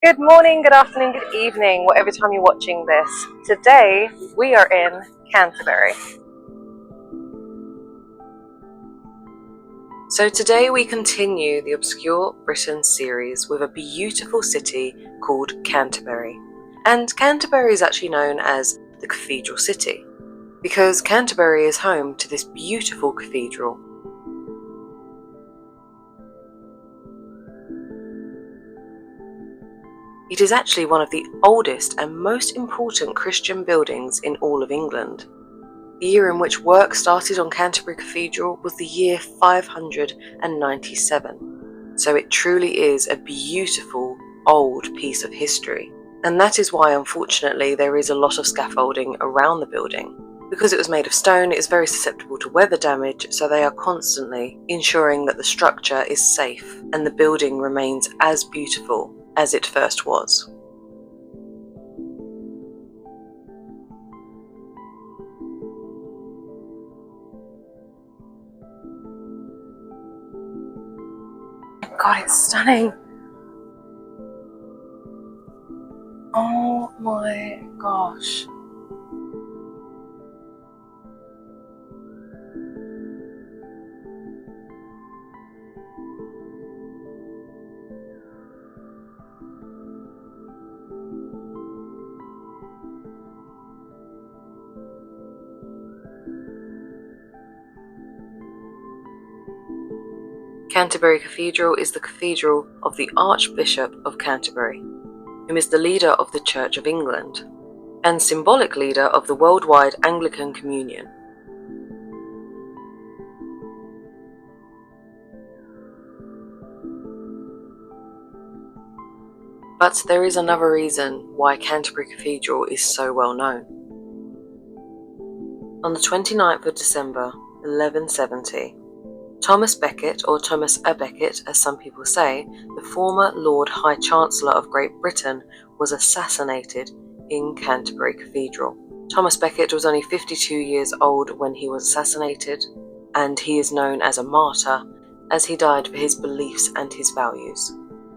Good morning, good afternoon, good evening, whatever time you're watching this. Today we are in Canterbury. So today we continue the Obscure Britain series with a beautiful city called Canterbury. And Canterbury is actually known as the Cathedral City because Canterbury is home to this beautiful cathedral. It is actually one of the oldest and most important Christian buildings in all of England. The year in which work started on Canterbury Cathedral was the year 597, so it truly is a beautiful, old piece of history. And that is why, unfortunately, there is a lot of scaffolding around the building. Because it was made of stone, it is very susceptible to weather damage, so they are constantly ensuring that the structure is safe and the building remains as beautiful as it first was. God, it's stunning. Oh my gosh. Canterbury Cathedral is the cathedral of the Archbishop of Canterbury, whom is the leader of the Church of England, and symbolic leader of the worldwide Anglican Communion. But there is another reason why Canterbury Cathedral is so well known. On the 29th of December, 1170, Thomas Becket, or Thomas à Becket as some people say, the former Lord High Chancellor of Great Britain, was assassinated in Canterbury Cathedral. Thomas Becket was only 52 years old when he was assassinated, and he is known as a martyr as he died for his beliefs and his values.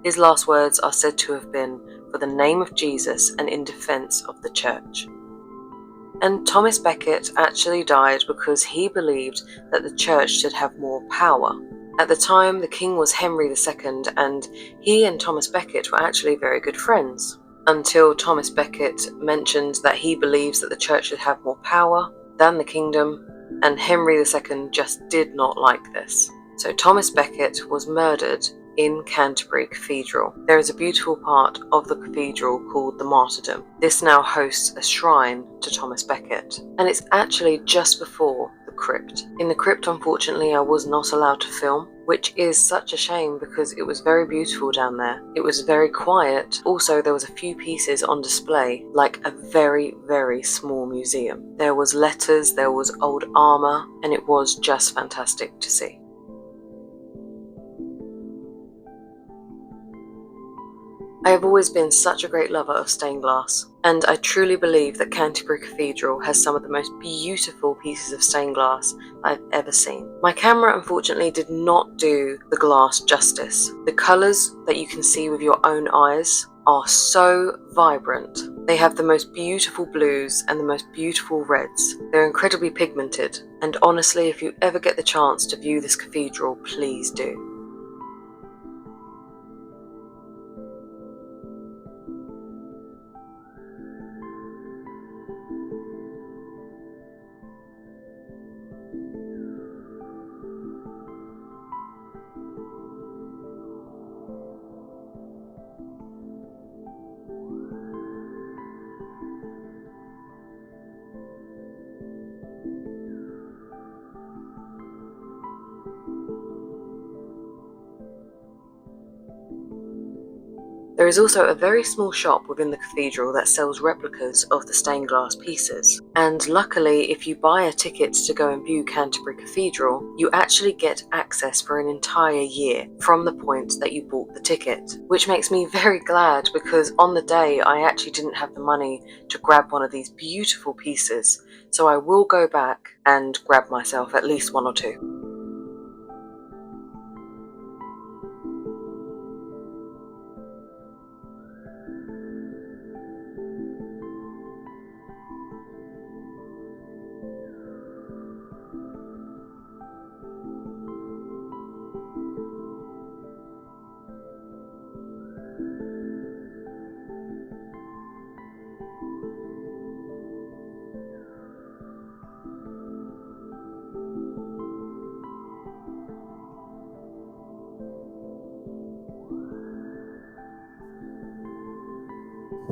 His last words are said to have been, "For the name of Jesus and in defense of the church." And Thomas Becket actually died because he believed that the church should have more power. At the time, the king was Henry II, and he and Thomas Becket were actually very good friends, until Thomas Becket mentioned that he believes that the church should have more power than the kingdom, and Henry II just did not like this. So Thomas Becket was murdered in Canterbury Cathedral. There is a beautiful part of the cathedral called the Martyrdom. This now hosts a shrine to Thomas Becket, and it's actually just before the crypt. In the crypt, unfortunately, I was not allowed to film, which is such a shame because it was very beautiful down there. It was very quiet. Also, there was a few pieces on display, like a very, very small museum. There was letters, there was old armor, and it was just fantastic to see. I have always been such a great lover of stained glass, and I truly believe that Canterbury Cathedral has some of the most beautiful pieces of stained glass I've ever seen. My camera unfortunately did not do the glass justice. The colours that you can see with your own eyes are so vibrant. They have the most beautiful blues and the most beautiful reds. They're incredibly pigmented, and honestly, if you ever get the chance to view this cathedral, please do. There is also a very small shop within the cathedral that sells replicas of the stained glass pieces. And luckily, if you buy a ticket to go and view Canterbury Cathedral, you actually get access for an entire year from the point that you bought the ticket. Which makes me very glad because on the day I actually didn't have the money to grab one of these beautiful pieces. So I will go back and grab myself at least one or two.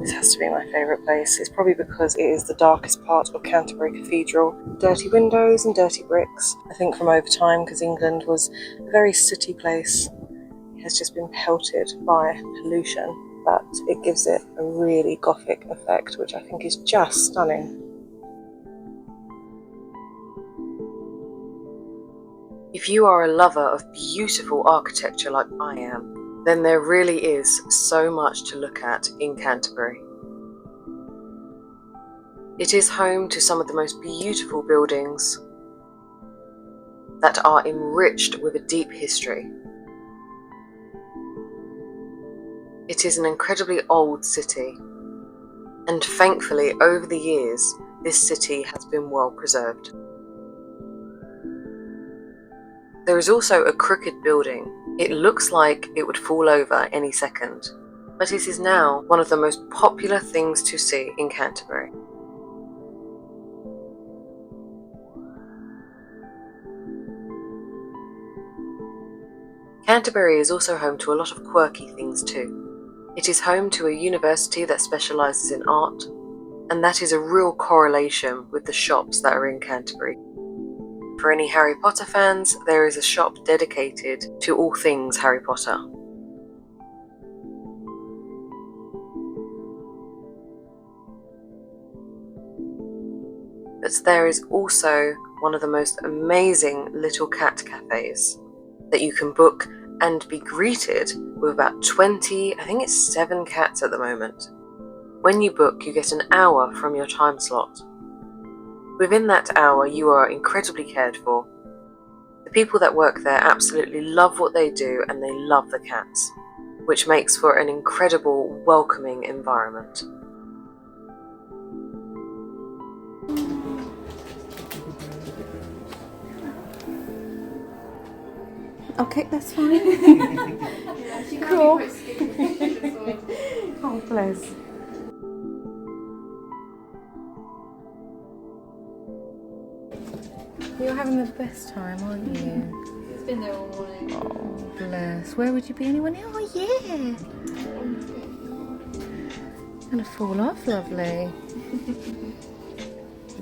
This has to be my favourite place. It's probably because it is the darkest part of Canterbury Cathedral. Dirty windows and dirty bricks. I think from over time, because England was a very sooty place, it has just been pelted by pollution, but it gives it a really gothic effect, which I think is just stunning. If you are a lover of beautiful architecture like I am, then there really is so much to look at in Canterbury. It is home to some of the most beautiful buildings that are enriched with a deep history. It is an incredibly old city, and thankfully over the years this city has been well preserved. There is also a crooked building. It looks like it would fall over any second, but it is now one of the most popular things to see in Canterbury. Canterbury is also home to a lot of quirky things too. It is home to a university that specialises in art, and that is a real correlation with the shops that are in Canterbury. For any Harry Potter fans, there is a shop dedicated to all things Harry Potter. But there is also one of the most amazing little cat cafes that you can book and be greeted with about 20, I think it's 7 cats at the moment. When you book, you get an hour from your time slot. Within that hour, you are incredibly cared for. The people that work there absolutely love what they do and they love the cats, which makes for an incredible, welcoming environment. Okay, that's fine. Cool. Oh, bless. You're having the best time, aren't you? It's been there all morning. Oh, bless. Where would you be anyway? Oh, yeah. Gonna fall off, lovely.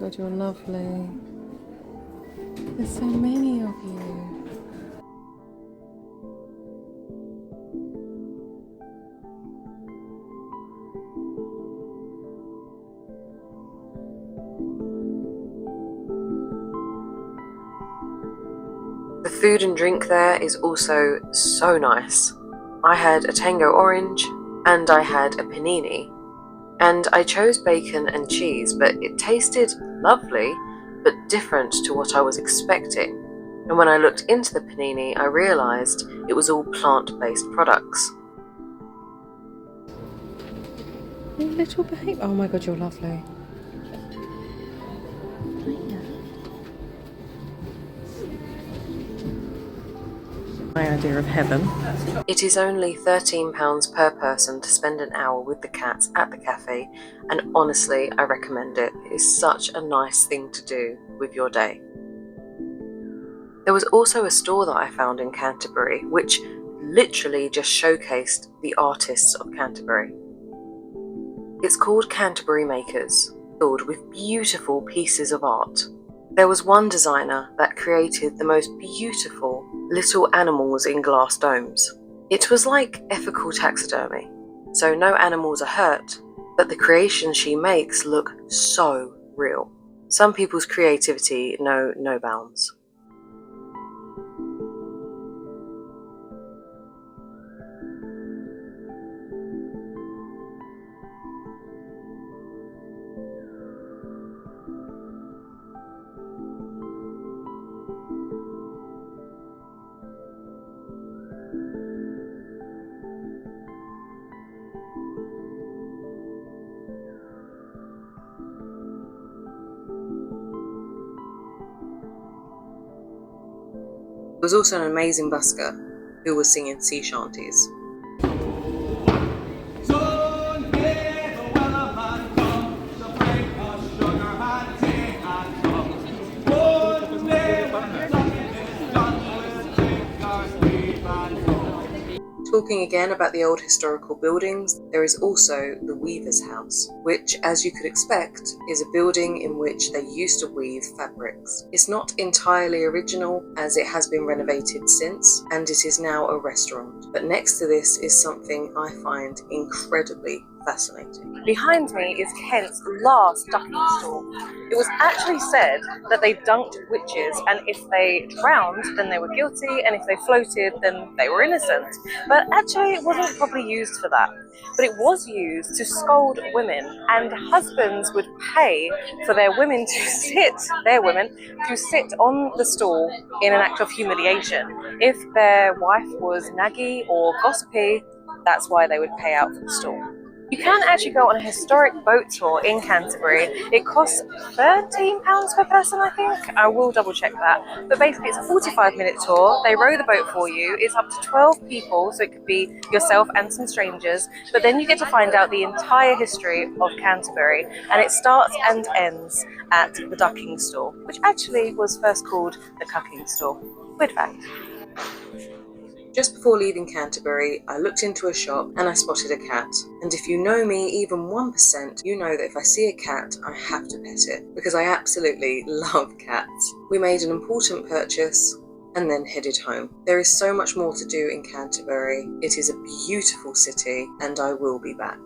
God, you're lovely. There's so many of you. The food and drink there is also so nice. I had a tango orange and I had a panini, and I chose bacon and cheese, but it tasted lovely but different to what I was expecting. And when I looked into the panini, I realised it was all plant-based products. You little babe. Oh my God, you're lovely. My idea of heaven. It is only £13 per person to spend an hour with the cats at the cafe, and honestly, I recommend it. It is such a nice thing to do with your day. There was also a store that I found in Canterbury, which literally just showcased the artists of Canterbury. It's called Canterbury Makers, filled with beautiful pieces of art. There was one designer that created the most beautiful little animals in glass domes. It was like ethical taxidermy, so no animals are hurt, but the creations she makes look so real. Some people's creativity know no bounds. There was also an amazing busker who was singing sea shanties. To Talking again about the old historical buildings, there is also the Weaver's House, which, as you could expect, is a building in which they used to weave fabrics. It's not entirely original, as it has been renovated since, and it is now a restaurant. But next to this is something I find incredibly fascinating. Behind me is Kent's last ducking stall. It was actually said that they dunked witches, and if they drowned, then they were guilty, and if they floated, then they were innocent. But actually, it wasn't probably used for that. But it was used to scold women, and husbands would pay for their women to sit on the stool in an act of humiliation. If their wife was naggy or gossipy, that's why they would pay out for the stool. You can actually go on a historic boat tour in Canterbury. It costs £13 per person, I think. I will double check that. But basically it's a 45-minute tour. They row the boat for you. It's up to 12 people, so it could be yourself and some strangers. But then you get to find out the entire history of Canterbury. And it starts and ends at the ducking stall, which actually was first called the cucking stall. Weird fact. Just before leaving Canterbury, I looked into a shop and I spotted a cat. And if you know me even 1%, you know that if I see a cat, I have to pet it, because I absolutely love cats. We made an important purchase and then headed home. There is so much more to do in Canterbury. It is a beautiful city, and I will be back.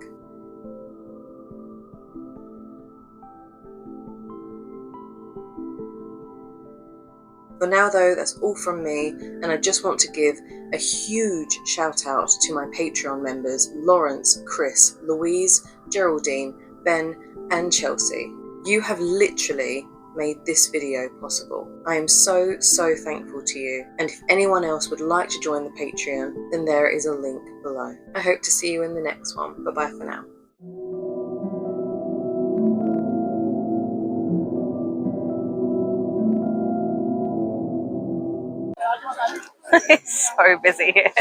For now though, that's all from me, and I just want to give a huge shout out to my Patreon members, Lawrence, Chris, Louise, Geraldine, Ben and Chelsea. You have literally made this video possible. I am so thankful to you, and if anyone else would like to join the Patreon, then there is a link below. I hope to see you in the next one. Bye bye for now. It's so busy here.